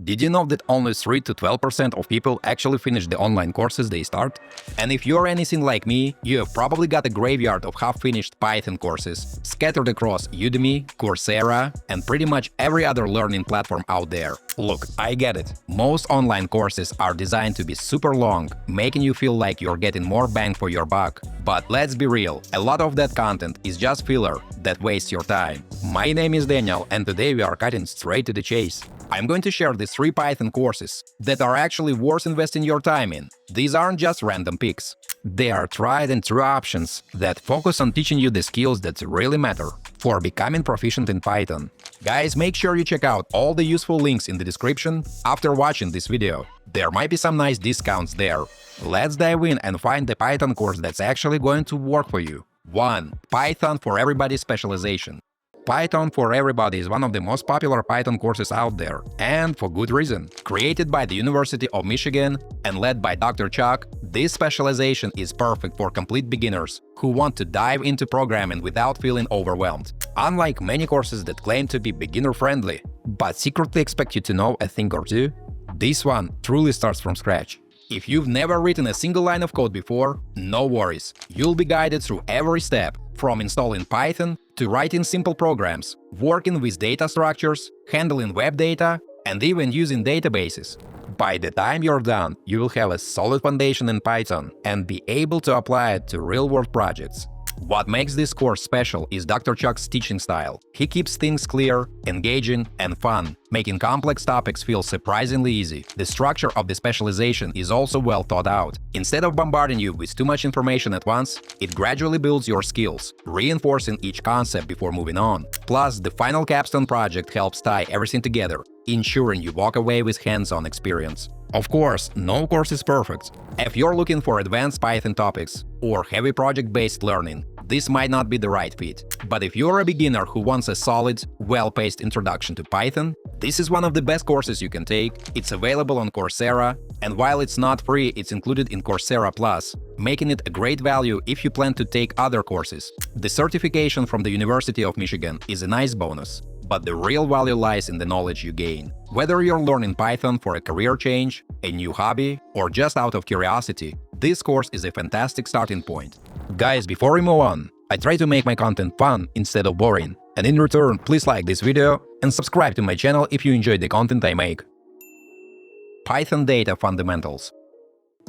Did you know that only 3 to 12% of people actually finish the online courses they start? And if you're anything like me, you have probably got a graveyard of half-finished Python courses scattered across Udemy, Coursera, and pretty much every other learning platform out there. Look, I get it. Most online courses are designed to be super long, making you feel like you're getting more bang for your buck. But let's be real, a lot of that content is just filler that wastes your time. My name is Daniel, and today we are cutting straight to the chase. I'm going to share the 3 Python courses that are actually worth investing your time in. These aren't just random picks. They are tried and true options that focus on teaching you the skills that really matter for becoming proficient in Python. Guys, make sure you check out all the useful links in the description after watching this video. There might be some nice discounts there. Let's dive in and find the Python course that's actually going to work for you. 1. Python for Everybody Specialization. Python for Everybody is one of the most popular Python courses out there, and for good reason. Created by the University of Michigan and led by Dr. Chuck, this specialization is perfect for complete beginners who want to dive into programming without feeling overwhelmed. Unlike many courses that claim to be beginner-friendly, but secretly expect you to know a thing or two, this one truly starts from scratch. If you've never written a single line of code before, no worries. You'll be guided through every step, from installing Python to writing simple programs, working with data structures, handling web data, and even using databases. By the time you're done, you will have a solid foundation in Python and be able to apply it to real-world projects. What makes this course special is Dr. Chuck's teaching style. He keeps things clear, engaging, and fun, making complex topics feel surprisingly easy. The structure of the specialization is also well thought out. Instead of bombarding you with too much information at once, it gradually builds your skills, reinforcing each concept before moving on. Plus, the final capstone project helps tie everything together, ensuring you walk away with hands-on experience. Of course, no course is perfect. If you're looking for advanced Python topics or heavy project-based learning, this might not be the right fit. But if you're a beginner who wants a solid, well-paced introduction to Python, this is one of the best courses you can take. It's available on Coursera, and while it's not free, it's included in Coursera Plus, making it a great value if you plan to take other courses. The certification from the University of Michigan is a nice bonus, but the real value lies in the knowledge you gain. Whether you're learning Python for a career change, a new hobby, or just out of curiosity, this course is a fantastic starting point. Guys, before we move on, I try to make my content fun instead of boring. And in return, please like this video and subscribe to my channel if you enjoy the content I make. Python Data Fundamentals.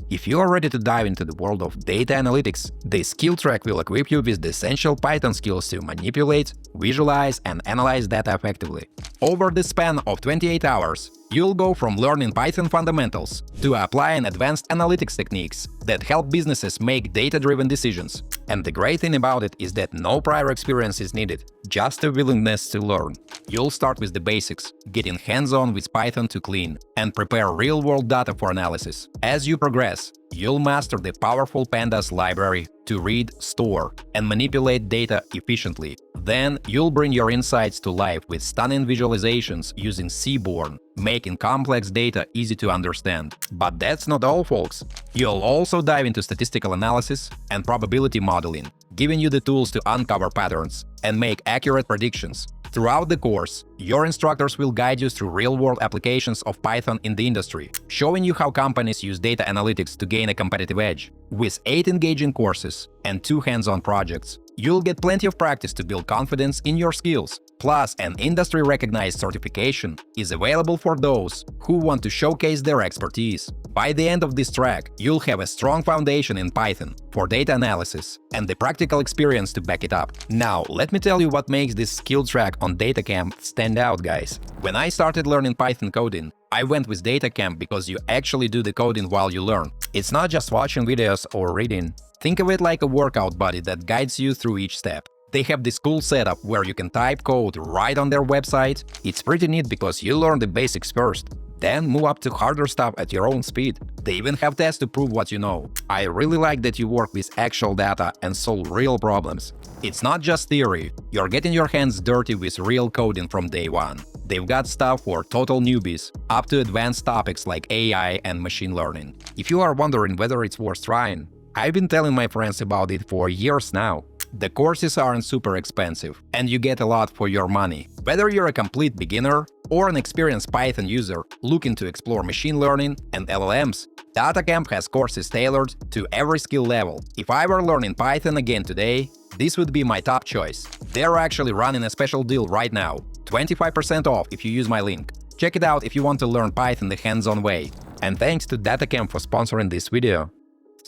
If you are ready to dive into the world of data analytics, this skill track will equip you with the essential Python skills to manipulate, visualize, and analyze data effectively. Over the span of 28 hours, you'll go from learning Python fundamentals to applying advanced analytics techniques that help businesses make data-driven decisions. And the great thing about it is that no prior experience is needed, just a willingness to learn. You'll start with the basics, getting hands-on with Python to clean and prepare real-world data for analysis. As you progress, you'll master the powerful Pandas library to read, store, and manipulate data efficiently. Then you'll bring your insights to life with stunning visualizations using Seaborn, making complex data easy to understand. But that's not all, folks. You'll also dive into statistical analysis and probability modeling, giving you the tools to uncover patterns and make accurate predictions. Throughout the course, your instructors will guide you through real-world applications of Python in the industry, showing you how companies use data analytics to gain a competitive edge. With 8 engaging courses and 2 hands-on projects, you'll get plenty of practice to build confidence in your skills. Plus, an industry-recognized certification is available for those who want to showcase their expertise. By the end of this track, you'll have a strong foundation in Python for data analysis and the practical experience to back it up. Now, let me tell you what makes this skill track on DataCamp stand out, guys. When I started learning Python coding, I went with DataCamp because you actually do the coding while you learn. It's not just watching videos or reading. Think of it like a workout buddy that guides you through each step. They have this cool setup where you can type code right on their website. It's pretty neat because you learn the basics first, then move up to harder stuff at your own speed. They even have tests to prove what you know. I really like that you work with actual data and solve real problems. It's not just theory, you're getting your hands dirty with real coding from day one. They've got stuff for total newbies, up to advanced topics like AI and machine learning. If you are wondering whether it's worth trying, I've been telling my friends about it for years now. The courses aren't super expensive, and you get a lot for your money. Whether you're a complete beginner or an experienced Python user looking to explore machine learning and LLMs, DataCamp has courses tailored to every skill level. If I were learning Python again today, this would be my top choice. They're actually running a special deal right now, 25% off if you use my link. Check it out if you want to learn Python the hands-on way. And thanks to DataCamp for sponsoring this video.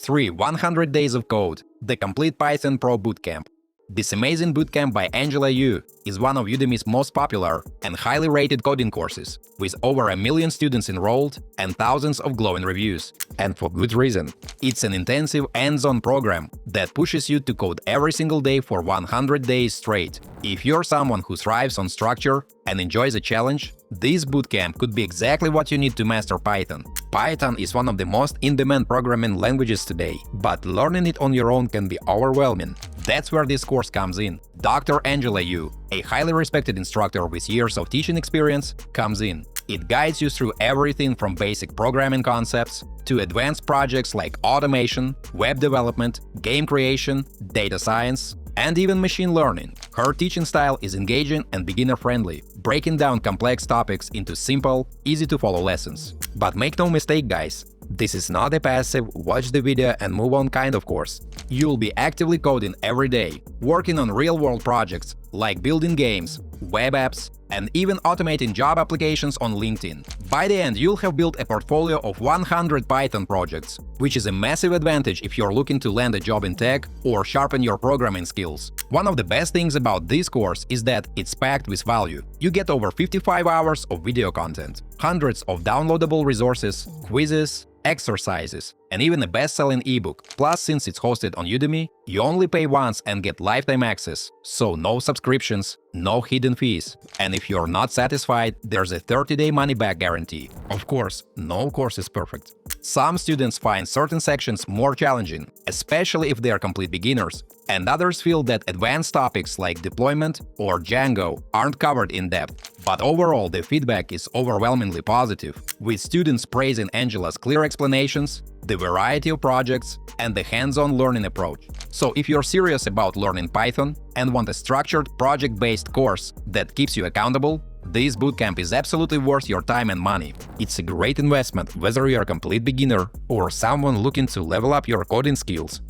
3. 100 Days of Code, the Complete Python Pro Bootcamp. This amazing bootcamp by Angela Yu is one of Udemy's most popular and highly rated coding courses, with over 1 million students enrolled and thousands of glowing reviews. And for good reason. It's an intensive hands-on program that pushes you to code every single day for 100 days straight. If you're someone who thrives on structure and enjoys a challenge, this bootcamp could be exactly what you need to master Python. Python is one of the most in-demand programming languages today, but learning it on your own can be overwhelming. That's where this course comes in. Dr. Angela Yu, a highly respected instructor with years of teaching experience, comes in. It guides you through everything from basic programming concepts to advanced projects like automation, web development, game creation, data science, and even machine learning. Her teaching style is engaging and beginner-friendly, breaking down complex topics into simple, easy-to-follow lessons. But make no mistake, guys, this is not a passive watch the video and move on kind of course. You'll be actively coding every day, working on real-world projects like building games, web apps, and even automating job applications on LinkedIn. By the end, you'll have built a portfolio of 100 Python projects, which is a massive advantage if you're looking to land a job in tech or sharpen your programming skills. One of the best things about this course is that it's packed with value. You get over 55 hours of video content, hundreds of downloadable resources, quizzes, exercises, and even a best-selling ebook. Plus, since it's hosted on Udemy, you only pay once and get lifetime access, so no subscriptions, no hidden fees. And if you're not satisfied, there's a 30-day money-back guarantee. Of course, no course is perfect. Some students find certain sections more challenging, especially if they are complete beginners, and others feel that advanced topics like deployment or Django aren't covered in depth. But overall, the feedback is overwhelmingly positive, with students praising Angela's clear explanations, the variety of projects, and the hands-on learning approach. So if you're serious about learning Python and want a structured, project-based course that keeps you accountable, this bootcamp is absolutely worth your time and money. It's a great investment whether you're a complete beginner or someone looking to level up your coding skills.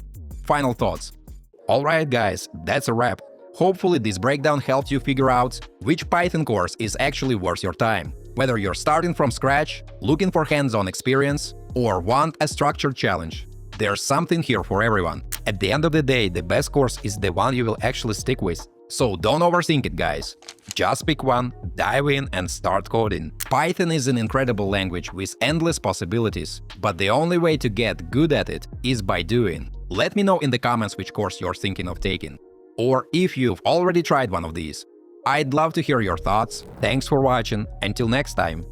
Final thoughts. Alright guys, that's a wrap. Hopefully this breakdown helped you figure out which Python course is actually worth your time. Whether you're starting from scratch, looking for hands-on experience, or want a structured challenge, there's something here for everyone. At the end of the day, the best course is the one you will actually stick with. So don't overthink it, guys. Just pick one, dive in, and start coding. Python is an incredible language with endless possibilities, but the only way to get good at it is by doing. Let me know in the comments which course you're thinking of taking, or if you've already tried one of these. I'd love to hear your thoughts. Thanks for watching. Until next time.